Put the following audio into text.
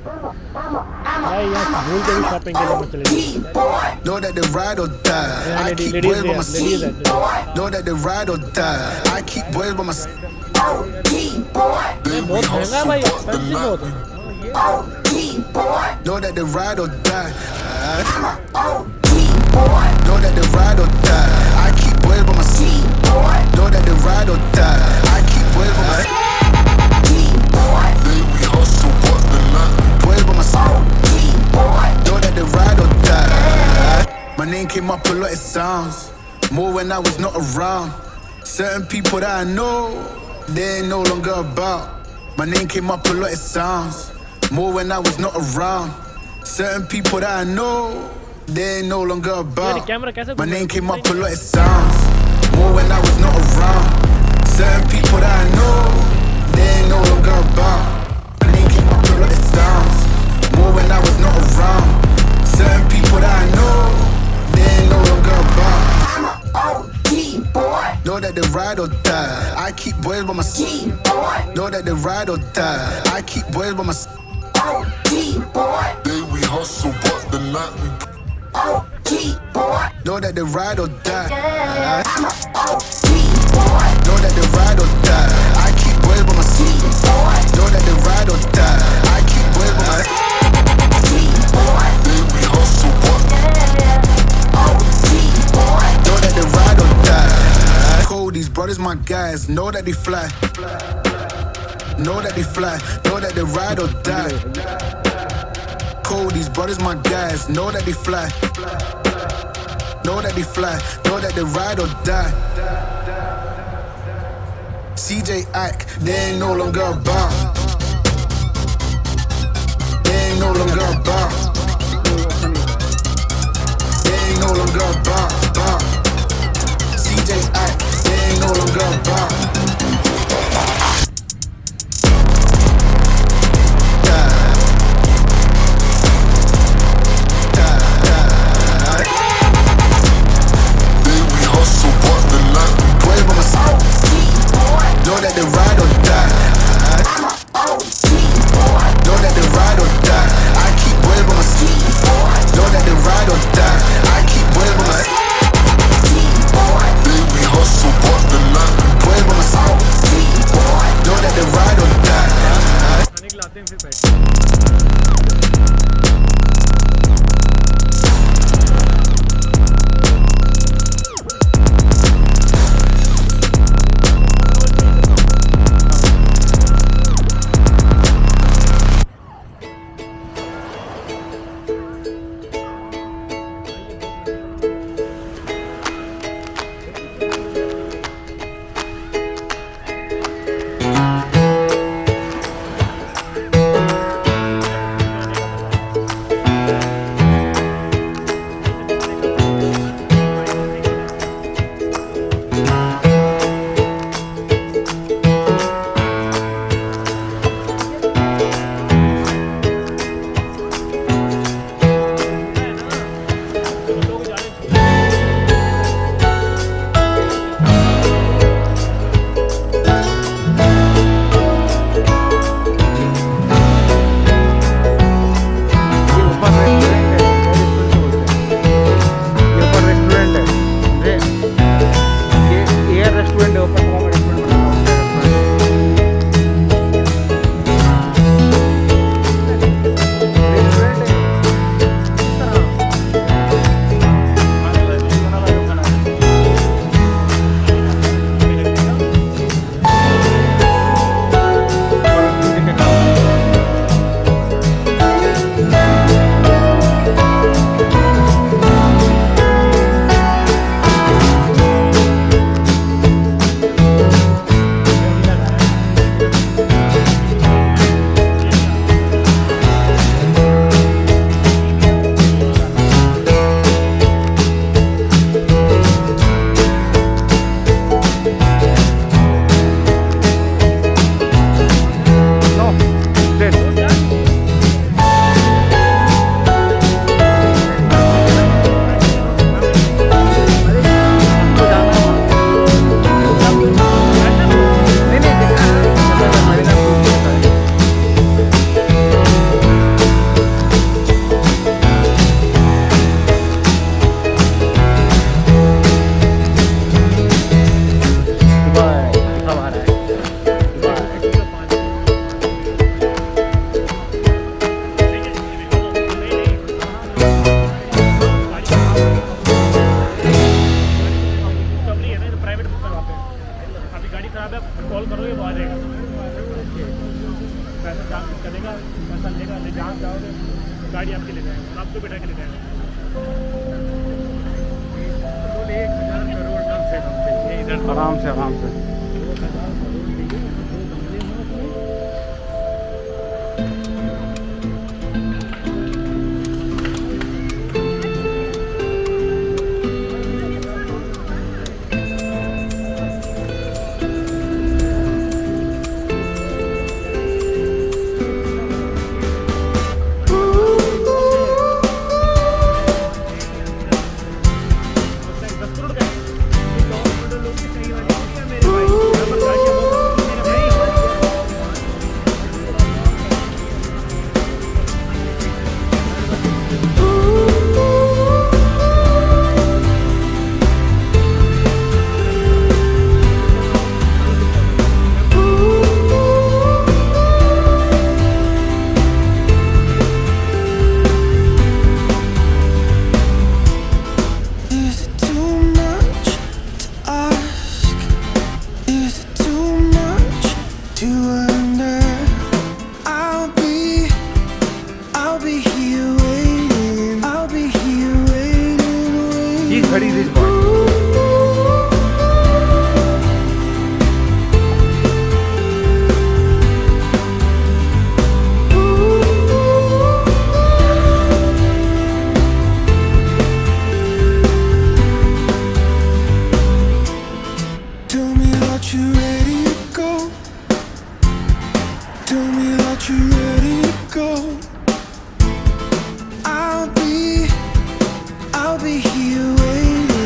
भाई यहाँ भूल के भी शॉपिंग के लिए मत चले जाइए। Know that they ride or die. I keep boys by my side. Know that they ride or die. I keep boys by my side. बहुत महंगा है भाई, एक्सपेंसिव बहुत है। Know that they ride or die. Know that they ride or die. I keep boys by my side. Know that they ride or die. I keep boys by my side. We hustle, but the night. Boys by my side. Know that they ride or die. My name came up a lot, it sounds more when I was not around. Certain people that I know, they ain't no longer about. My name came up a lot, it sounds more when I was not around. Certain people that I know, they ain't no longer about. My name came up a lot, it sounds more when I was not around. Certain people that I know, they ain't no longer about. My name came up a lot, it sounds more when I was not around. Certain people that I know, they ain't no longer about. I'm a OG boy. Know that they ride or die. I keep boys by my side. Know that they ride or die. I keep boys by my side. OG boy. Day we hustle, but the night we OG boy. Know that they ride or die. I'm a OG boy. Know that they ride or die. I keep boys by my side. Know that they ride or die. I keep boys by my side. Day we hustle, but OG boy. Know that they ride or die. Cold, these brothers my guys. Know that they fly. Know that they fly. Know that they ride or die. Cold, these brothers my guys. Know that they fly. Know that they fly. Know that they ride or die. CJ Ike, they ain't no longer about. They ain't no longer about. They ain't no longer about. CJ Ike, they ain't no longer about. Know that they ride or die. I'm a OG boy. Know that they ride or die. I keep boys by my side. Know that they ride or die. I keep boys by my side. We hustle, but the night. Boys by my side. Know that they ride or die. पैसा लेगा, ले जहाँ जाओगे गाड़ी आपके ले जाएगा, आपको बैठा के ले जाएगा। तो 1,000 करोड़ कम से ये इधर आराम से आराम से। 1,000 करोड़ चाहिए, 2 बंगले हों उसमें। He's very rich boy. Tell me that you ready to go. Tell me that you ready to go. I'll be here waiting.